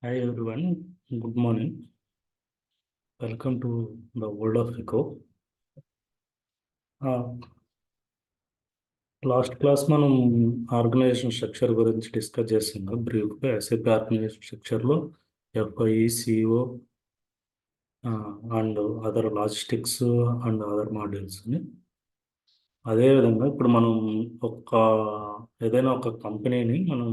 Hi everyone, good morning. Welcome to the world of Eco. Last class మనం organisation structure గురించి discuss చేస్తున్నాం బ్రీఫ్గా. SAP organisation స్ట్రక్చర్లో FI, CO and other logistics and other మాడ్యూల్స్ని. అదేవిధంగా ఇప్పుడు మనం ఏదైనా ఒక కంపెనీని మనం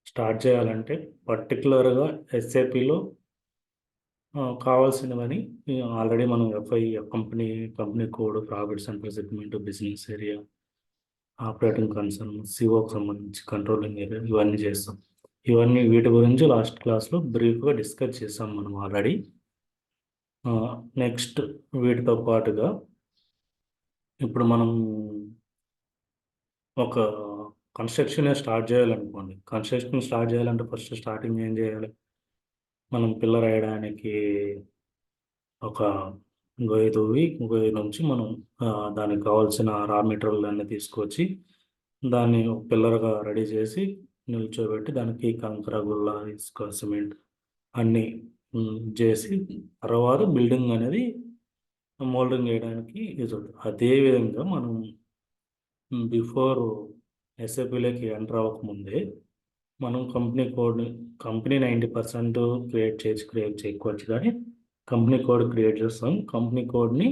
స్టార్ట్ చేయాలంటే పర్టికులర్గా ఎస్ఏపిలో కావాల్సినవని ఆల్రెడీ మనం FI, company code, profit centre segment, business area, operating concern, సిఓకి సంబంధించి కంట్రోలింగ్ ఏరియా, ఇవన్నీ చేస్తాం. వీటి గురించి లాస్ట్ క్లాస్లో బ్రీఫ్గా డిస్కస్ చేసాం మనం ఆల్రెడీ. నెక్స్ట్ వీటితో పాటుగా ఇప్పుడు మనం ఒక కన్స్ట్రక్షన్ స్టార్ట్ చేయాలనుకోండి. కన్స్ట్రక్షన్ స్టార్ట్ చేయాలంటే ఫస్ట్ స్టార్టింగ్ ఏం చేయాలి? మనం పిల్లర్ వేయడానికి ఒక గొయ్యి నుంచి మనం దానికి కావాల్సిన రా మెటీరియల్ అన్నీ తీసుకొచ్చి దాన్ని పిల్లర్గా రెడీ చేసి నిల్చోబెట్టి దానికి కంకర, గుల్ల, ఇసుక, సిమెంట్ అన్నీ చేసి తర్వాత బిల్డింగ్ అనేది మోల్డింగ్ చేయడానికి యూజ్ అవుతుంది. అదేవిధంగా మనం బిఫోర్ ఎస్ఏపిలోకి ఎంటర్ అవ్వకముందే మనం కంపెనీ 90% క్రియేట్ చేయకపోవచ్చు, కానీ కంపెనీ కోడ్ క్రియేట్ చేస్తాం. కంపెనీ కోడ్ని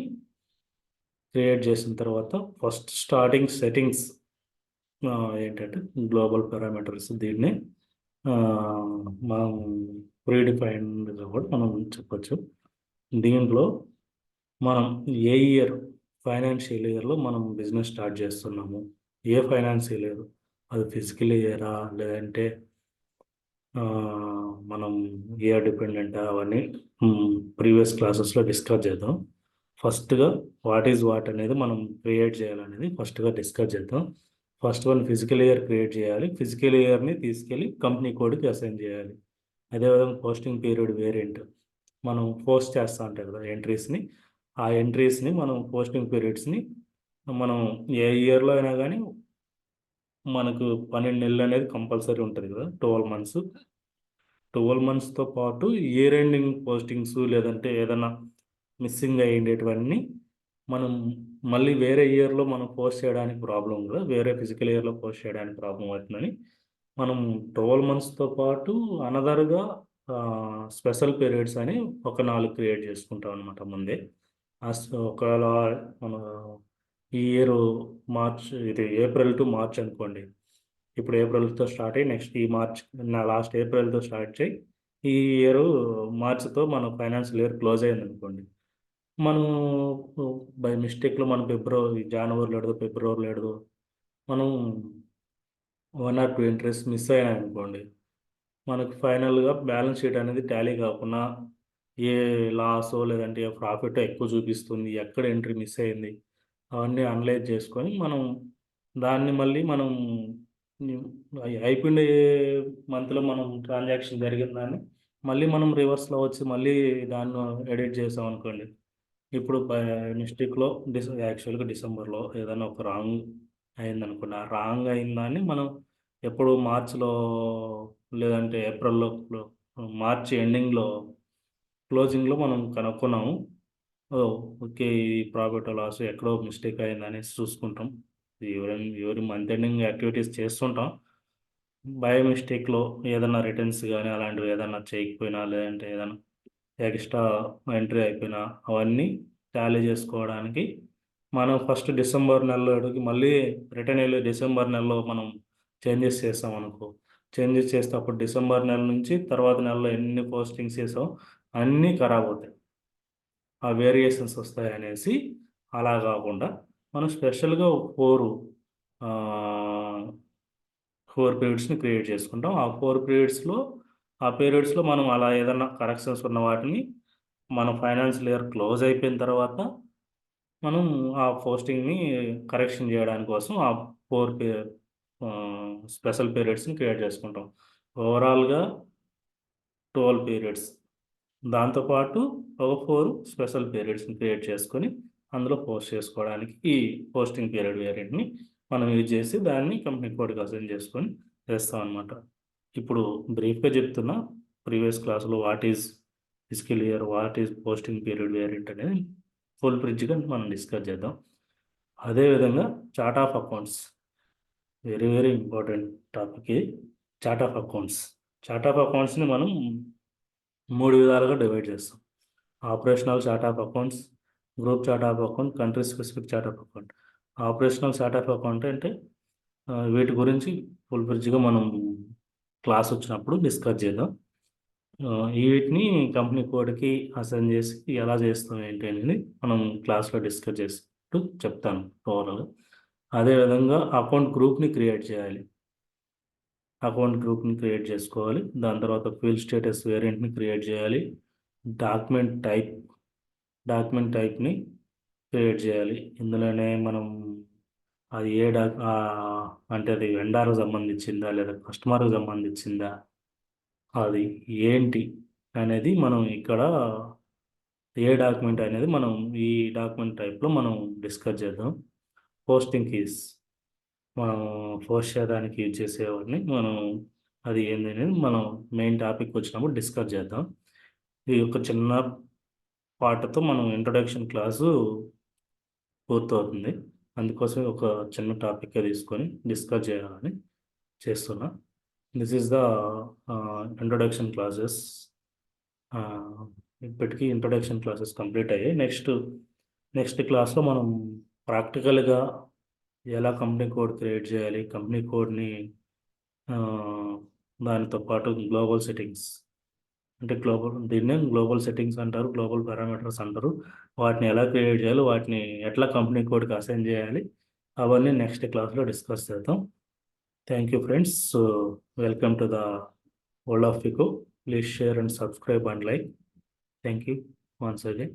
క్రియేట్ చేసిన తర్వాత ఫస్ట్ స్టార్టింగ్ సెట్టింగ్స్ ఏంటంటే గ్లోబల్ పారామీటర్స్. దీన్ని మనం ప్రీడిఫైన్డ్గా కూడా మనం చెప్పచ్చు. దీంట్లో మనం ఏ ఫైనాన్షియల్ ఇయర్లో మనం బిజినెస్ స్టార్ట్ చేస్తున్నాము, ఏ ఫైనాన్షియల్ ఇయర్, అది ఫిజికల్ ఇయరా లేదంటే మనం ఇయర్ డిపెండెంట్, అవన్నీ ప్రీవియస్ క్లాసెస్లో డిస్కస్ చేద్దాం. ఫస్ట్గా వాట్ ఈజ్ వాట్ అనేది మనం క్రియేట్ చేయాలనేది ఫస్ట్గా డిస్కస్ చేద్దాం. First one physical year create చేయాలి. ఫిజికల్ ఇయర్ని తీసుకెళ్ళి కంపెనీ కోడ్కి అసైన్ చేయాలి. అదేవిధంగా పోస్టింగ్ పీరియడ్ వేరియంట్ మనం పోస్ట్ చేస్తూ ఉంటాం కదా ఎంట్రీస్ని. ఆ ఎంట్రీస్ని మనం పోస్టింగ్ పీరియడ్స్ని మనం ఏ ఇయర్లో అయినా కానీ మనకు 12 నెలలు అనేది కంపల్సరీ ఉంటుంది కదా, 12 మంత్స్. 12 మంత్స్తో పాటు ఇయర్ ఎండింగ్ పోస్టింగ్స్ లేదంటే ఏదైనా మిస్సింగ్ అయ్యేటివన్నీ మనం మళ్ళీ వేరే ఇయర్లో మనం పోస్ట్ చేయడానికి ప్రాబ్లం కదా, వేరే ఫిజికల్ ఇయర్లో పోస్ట్ చేయడానికి ప్రాబ్లం అవుతుందని మనం 12 మంత్స్తో పాటు అనదర్గా స్పెషల్ పీరియడ్స్ అని ఒక 4 క్రియేట్ చేసుకుంటాం అనమాట ముందే. ఒకవేళ మన ఈ ఇయర్ ఇది ఏప్రిల్ టు మార్చ్ అనుకోండి. ఇప్పుడు ఏప్రిల్తో స్టార్ట్ అయ్యి నెక్స్ట్ ఈ మార్చ్ లాస్ట్ ఏప్రిల్తో స్టార్ట్ చేయి, ఈ ఇయర్ మార్చ్తో మన ఫైనాన్షియల్ ఇయర్ క్లోజ్ అయింది అనుకోండి. మనం బై మిస్టేక్లో మనం జనవరిలో ఏడదో ఫిబ్రవరిలో ఏడదో మనం 1 or 2 ఎంట్రీస్ మిస్ అయినాయి అనుకోండి, మనకు ఫైనల్గా బ్యాలెన్స్ షీట్ అనేది టాలీ కాకుండా ఏ లాసో లేదంటే ఏ ప్రాఫిట్ ఎక్కువ చూపిస్తుంది, ఎక్కడ ఎంట్రీ మిస్ అయింది, అవన్నీ అనలైజ్ చేసుకొని మనం దాన్ని మళ్ళీ మనం అయిపోయిన మంత్లో మనం ట్రాన్సాక్షన్ జరిగిన దాన్ని మళ్ళీ మనం రివర్స్లో వచ్చి మళ్ళీ దాన్ని ఎడిట్ చేసాం అనుకోండి. ఇప్పుడు మిస్టేక్లో యాక్చువల్గా డిసెంబర్లో ఏదైనా ఒక రాంగ్ అయిందనుకోండి, ఆ రాంగ్ అయిన దాన్ని మనం ఎప్పుడు మార్చిలో లేదంటే ఏప్రిల్లో మార్చి ఎండింగ్లో క్లోజింగ్లో మనం కనుక్కున్నాము. ఓకే, ఈ ప్రాఫిట్ లాస్ ఎక్కడో మిస్టేక్ అయిందనేసి చూసుకుంటాం. ఎవరి మంత్ ఎండింగ్ యాక్టివిటీస్ చేస్తుంటాం. బై మిస్టేక్లో ఏదైనా రిటర్న్స్ కానీ అలాంటివి ఏదైనా చేయకపోయినా లేదంటే ఏదైనా ఎక్స్ట్రా ఎంట్రీ అయిపోయినా అవన్నీ టాలీ చేసుకోవడానికి మనం ఫస్ట్ డిసెంబర్ నెలలోకి మళ్ళీ రిటర్న్ వెళ్ళి డిసెంబర్ నెలలో మనం చేంజెస్ చేస్తాం అనుకో. చేంజెస్ చేస్తే అప్పుడు డిసెంబర్ నెల నుంచి తర్వాత నెలలో ఎన్ని పోస్టింగ్స్ చేసాం అన్నీ ఖరాబ్ అవుతాయి, ఆ వేరియేషన్స్ వస్తాయి అనేసి. అలా కాకుండా మనం స్పెషల్గా 4 పీరియడ్స్ని క్రియేట్ చేసుకుంటాం. ఆ 4 పీరియడ్స్లో మనం అలా ఏదన్నా కరెక్షన్స్ ఉన్న వాటిని మన ఫైనాన్షియల్ ఇయర్ క్లోజ్ అయిపోయిన తర్వాత మనం ఆ పోస్టింగ్ని కరెక్షన్ చేయడానికి కోసం ఆ 4 స్పెషల్ పీరియడ్స్ని క్రియేట్ చేసుకుంటాం. ఓవరాల్గా 12 పీరియడ్స్, దాంతోపాటు ఒక 4 స్పెషల్ పీరియడ్స్ని క్రియేట్ చేసుకొని అందులో పోస్ట్ చేసుకోవడానికి ఈ పోస్టింగ్ పీరియడ్ వేరియంట్ని మనం యూజ్ చేసి దాన్ని కంపెనీ కోడ్కి అసైన్ చేసుకొని చేస్తాం అనమాట. ఇప్పుడు బ్రీఫ్గా చెప్తున్నా, ప్రీవియస్ క్లాస్లో what is physical year, what is posting period variant అనేది ఫుల్ ఫ్రిడ్జ్గా మనం డిస్కస్ చేద్దాం. అదేవిధంగా chart of accounts, very very important topic ఇది. Chart of accounts, chart of అకౌంట్స్ని మనం 3 విధాలుగా డివైడ్ చేస్తాం. Operational chart of accounts, group chart of account, country specific chart of account. Operational chart of account అంటే వీటి గురించి ఫుల్ ఫ్రిడ్జ్గా మనం క్లాస్ వచ్చినప్పుడు డిస్కస్ చేద్దాం. వీటిని కంపెనీ కోడ్కి అసైన్ చేసి ఎలా చేస్తాం ఏంటి అనేది మనం క్లాస్లో డిస్కస్ చేస్తూ చెప్తాను ఓవరాల్గా. అదేవిధంగా అకౌంట్ గ్రూప్ని క్రియేట్ చేయాలి, అకౌంట్ గ్రూప్ని క్రియేట్ చేసుకోవాలి. దాని తర్వాత ఫీల్డ్ స్టేటస్ వేరియంట్ని క్రియేట్ చేయాలి. డాక్యుమెంట్ టైప్ని క్రియేట్ చేయాలి. ఇందులోనే మనం అది అంటే అది వెండర్కి సంబంధించిందా లేదా కస్టమర్కి సంబంధించిందా, అది ఏంటి అనేది మనం ఇక్కడ ఏ డాక్యుమెంట్ అనేది మనం ఈ డాక్యుమెంట్ టైప్లో మనం డిస్కస్ చేద్దాం. పోస్టింగ్ కీస్ మనం పోస్ట్ చేయడానికి యూజ్ చేసేవాడిని, మనం అది ఏంది అనేది మనం మెయిన్ టాపిక్ వచ్చినప్పుడు డిస్కస్ చేద్దాం. ఈ యొక్క చిన్న పార్ట్తో మనం ఇంట్రొడక్షన్ క్లాసు పూర్తవుతుంది. అందుకోసం ఒక చిన్న టాపిక్గా తీసుకొని డిస్కస్ చేయాలని చేస్తున్నా. This is the introduction classes. ఇప్పటికీ ఇంట్రొడక్షన్ క్లాసెస్ కంప్లీట్ అయ్యాయి. నెక్స్ట్ క్లాస్లో మనం ప్రాక్టికల్గా ఎలా కంపెనీ కోడ్ క్రియేట్ చేయాలి, కంపెనీ కోడ్ని దానితో పాటు గ్లోబల్ సెట్టింగ్స్ అంటే దీన్నే గ్లోబల్ సెట్టింగ్స్ అంటారు, గ్లోబల్ పారామీటర్స్ అంటారు. వాటిని ఎలా క్రియేట్ చేయాలి, వాటిని ఎట్లా కంపెనీ కోడ్కి అసైన్ చేయాలి, అవన్నీ నెక్స్ట్ క్లాస్లో డిస్కస్ చేద్దాం. Thank you friends. Welcome to the world of FICO. Please share and subscribe and like. Thank you once again.